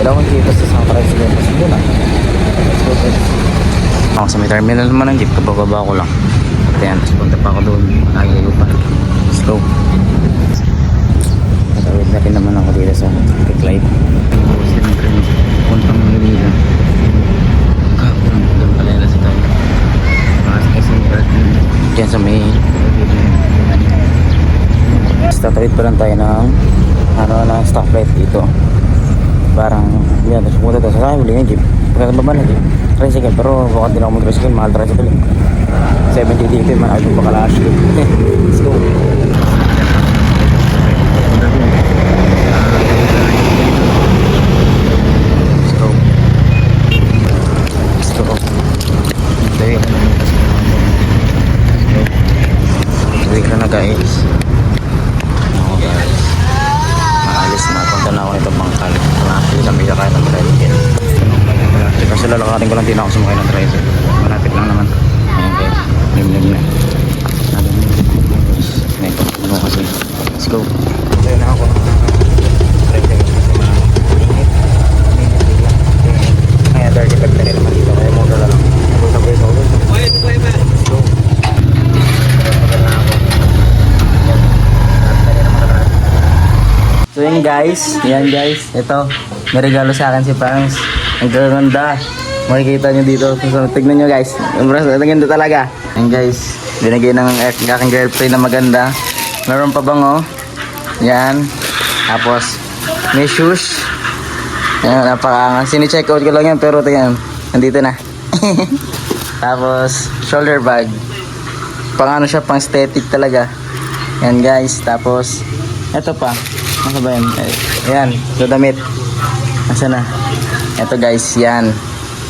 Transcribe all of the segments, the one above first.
Dalawang jeep basta sa tricycle. Kasi doon na. Let's go guys. Ako sa may terminal naman ng jeep. Kababa ko lang. At yan, tapos punta pa ako doon. Nagayo pa. Let's go. Natawid na rin naman ako dito sa traffic light. Siyempre, puntang Manila. Kapurang doon pala nila sa tayo. Diyan sa may tatawid pa lang tayo ng stoplight dito. Parang yan, tapos pumunta tayo sa huli ng jeep. Pagkakababa na jeep tricycle, pero bakit din ako mag-tricycle, mahal tricycle 70 dito yung mga album bakalash. Let's go. Uwi ka na guys. Oo guys, maalis na. Punta na ako nito bangkal. Malapit sa may sakay ng tricycle. Kasi lalakarin ko lang din ako sumakay ng tricycle. Malapit lang naman. Ayan guys, lim-lim na. Ito, ano kasi. Let's go. Tayo na ako ng tricycle kasi mainit. Kaya dirty pag na naman dito. Kaya motor lang. Sabay sa ulo. Let's go. So yun guys, ito, may regalo sa akin si Pangs. Ang ganda. Makikita nyo dito. So, tignan nyo guys. Ang ganda talaga. Yan guys, binigay ng aking girlfriend na maganda. Meron pa bango. Yan. Tapos, may shoes. Yan, napaka. Sini-check out ko lang yan, pero tingnan, nandito na. Tapos, shoulder bag. Pang ano siya, pang aesthetic talaga. Yan guys, tapos, ito pa. Ano ba yan? Ayan, so damit. Asa na? Ito guys, yan.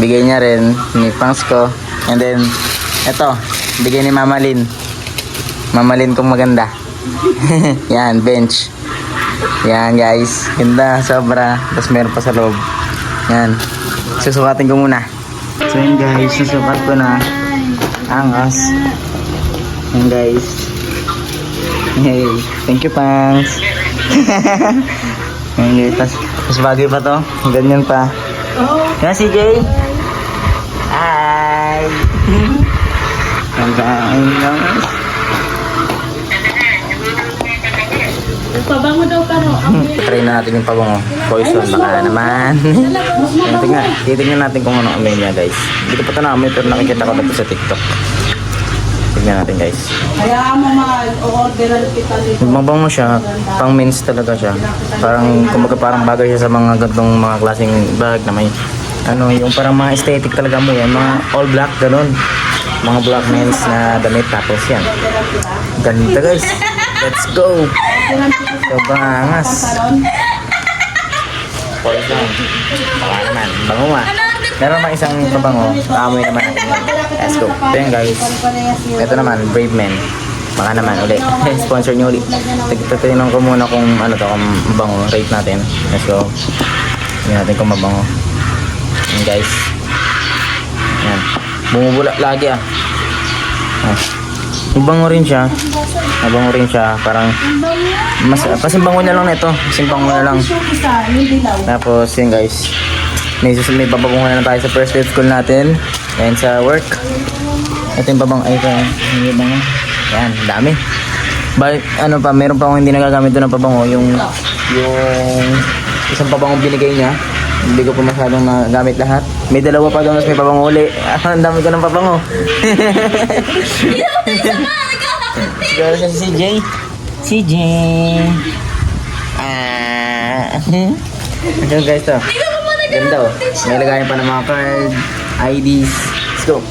Bigay niya rin ni Pangs ko. And then, ito, bigay ni Mama Lynn. Mama Lynn kong maganda. Yan, bench. Yan guys, ganda, sobra. Tapos meron pa sa loob. Yan, susukatin ko muna. So yan guys, susukat ko na. Angas. Yan guys. Hey, thank you Pangs. Yan guys, tas bagay pa to. Ganyan pa. Yan si Jay. Hi. Ang guys. Pabango daw pero Try na natin yung pabango. Poison baka naman. Titignan natin kung ano amoy niya guys. Hindi ko pa ito na-amoy pero nakikita ko na ito sa TikTok. Tignan natin guys. kaya mo mag-orderan kita dito. Mabango siya. Pang men's talaga siya. Kumbaga parang bagay siya sa mga gantong mga klaseng bag na may ano, yung parang mga aesthetic talaga mo yan. Mga all black ganun. Mga black men's na damit tapos yan. Ganda guys. Let's go. Sobrang angas. Poison. Baka naman. Bango nga. Meron pa isang pabango. Amoy naman natin yun. Let's go. Ayan guys. Ito naman, Brave Men. Baka naman ulit. Sponsor nyo ulit. Tignan ko muna kung ano to, kung mabango. Rate natin. Let's go. Tignan natin kung mabango. Ayan guys. Ayan. Bumubula lagi ah. Mabango rin siya. Mabango rin siya. Parang pasimbango na lang na ito. Pasimbango na lang. Tapos yun guys. May papabango na tayo sa first day of school natin. And sa work. Ito yung pabango. Ay ito. Yung pabango. Yan. Dami. Ano pa. Meron pa akong hindi nagagamit doon ng pabango. Yung isang pabango binigay niya. Hindi ko pa masyadong nagamit lahat. May dalawa pa doon, may pabango uli. Ang dami ko ng pabango. Siguro siya si CJ. CJ. Ito guys to. Ganda oh. May lagayan pa ng mga card, IDs. Let's go.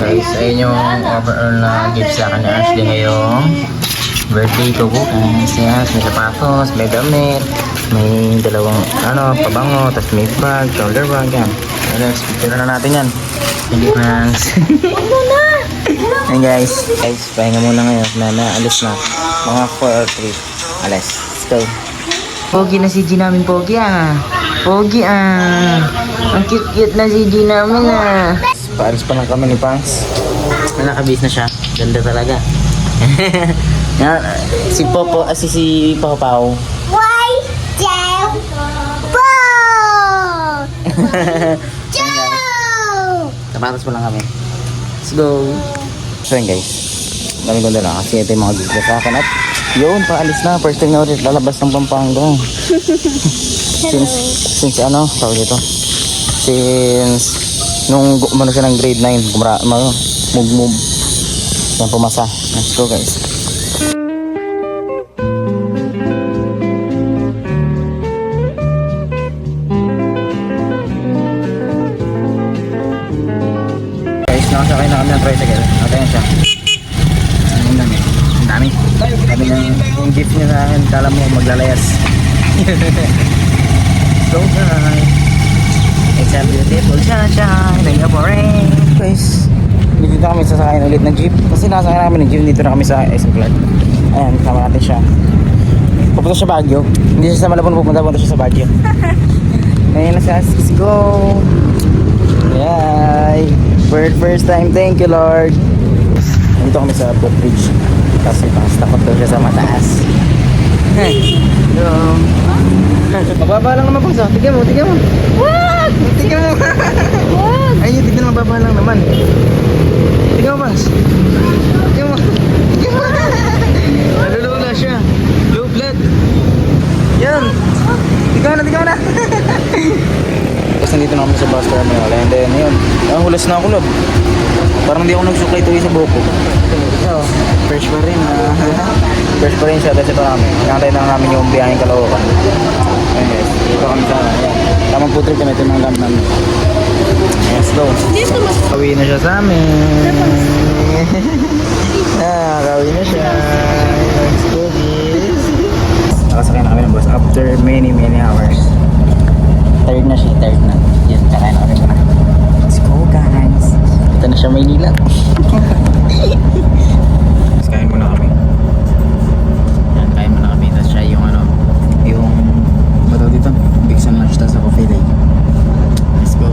Guys, ayun yung overall na gift sa akin ni Ashley ngayong birthday ko bukas. Yes, may sapatos, may damit. May dalawang pabango, tapos may bag, shoulder bag, yan. Let's picture na natin yan. Hindi Pangs. Ayan guys, pahinga muna ngayon na naalis na. Mga 4 or 3. Alis, let's go. Pogi na si G namin, Pogi ah. Pogi ah. Ang cute-cute na si G namin ah. Paalis pa lang kami ni Pangs. Nakabis na siya. Ganda talaga. Yan, si Papa Pao. Why? Down. Ball. Sapatos mo lang kami. Let's go. So yun guys. Dami ko na lang kasi ito yung mga gift sa akin. At yun, paalis na. First time na ulit lalabas ng Pampanga. since ano, tawag dito. Since nung umano siya ng grade 9, move. Yan, pumasa. Let's go guys. Guys, nakasakay na kami ng tricycle. Natayan siya. Ang dami. Ang dami. Sabi niya, yung gift niya sa akin, kala mo maglalayas. So guys, it's a beautiful sunshine in the rain. Guys, dito na kami sasakayin ulit ng jeep. Kasi nasakay namin ng jeep, dito na kami sa SM Clark. Ayan, kasama natin siya. Pupunta siya Baguio. Hindi siya sa Malabon pupunta siya sa Baguio. Ngayon na siya, let's go. Yay! First time, thank you Lord. Dito kami sa footbridge. Kasi takot daw siya sa mataas. Yo. Mababa lang naman po sa. Tignan mo. What? Tignan mo. What? Ayun, tignan mo, mababa lang naman. Tignan mo, Bas. Tignan mo. Nalulula siya. Low blood. Yan. Tignan mo na. Tapos nandito na kami sa bus terminal. And then, yun. Ang hulas na ako, Lob. Parang hindi ako nagsuklay tuloy sa buko. So, fresh pa rin. Fresh pa rin siya. Tapos ito namin. Nakantay na namin yung biyaheng Caloocan. Ayun guys. Dito kami sa, ayan. Tamang putrip kami. Ito yung mga gamit namin. Let's go. Kawi na siya sa amin. Kawi na siya. Let's go guys. Nakasakay na kami ng bus after many hours. Third na. Yun, sakay na kami muna. Let's go guys. Ito na siya Maynila. Kain muna kami. Yan, kain muna kami. Tapos siya yung ano, yung bato dito, big sun lunch tas ako coffee day. Let's go.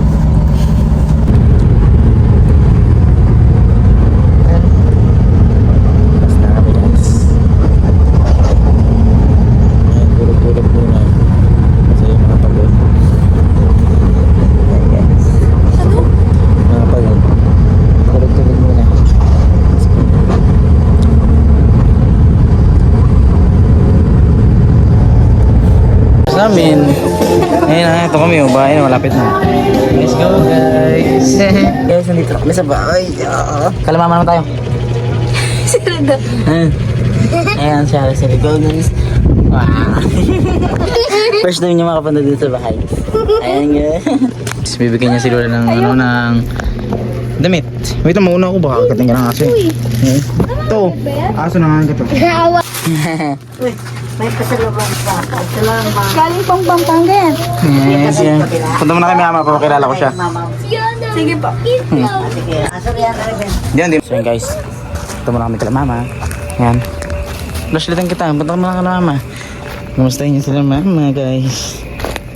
Tapos na kami guys. Ayan, puro-puro muna. Kasi yung mga pagod. Ayan guys. Mga pagod. Tulog muna. Namin. Ayun na, ito kami, bahay na, malapit na. Let's go guys. Guys, nandito na kami sa bahay. Kalamama naman tayo. Sirado. Ayan siya, go guys. Wow. First time niya makapunta dito sa bahay. Ayan guys. Bibigyan niya si Lola ng ano, ng damit. Wait, mauna ako, baka agatin ka ng aso eh. Ito, aso na nga ito. May pasalubong pa. Salamat. Galing pang Pampanga yan. Yes, yan. Punta muna kay mama, papakilala ko siya. Sige po. Sige. Aso yan, Arben. Diyan. So yun guys, punta muna kami kay mama. Yan. Flashlightan kita, punta muna kay mama. Kumustahin niyo sila mama guys.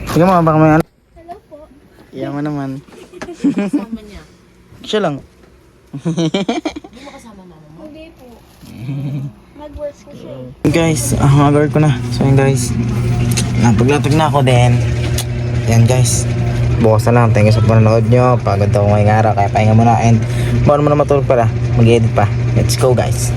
Sige mo, baka may ano. Hello po. Iyan mo naman. Kasama niya. Siya lang. Hindi mo kasama mama mo? Hindi po. Mag-work ko siya. Guys, mag-work ko na. So yun guys, napaglatag na ako din. Yan guys, bukas na lang. Thank you sa panonood nyo. Pagod ako ngayong araw, kaya pahinga muna. And bago mo na matulog pala, mag-edit pa. Let's go guys.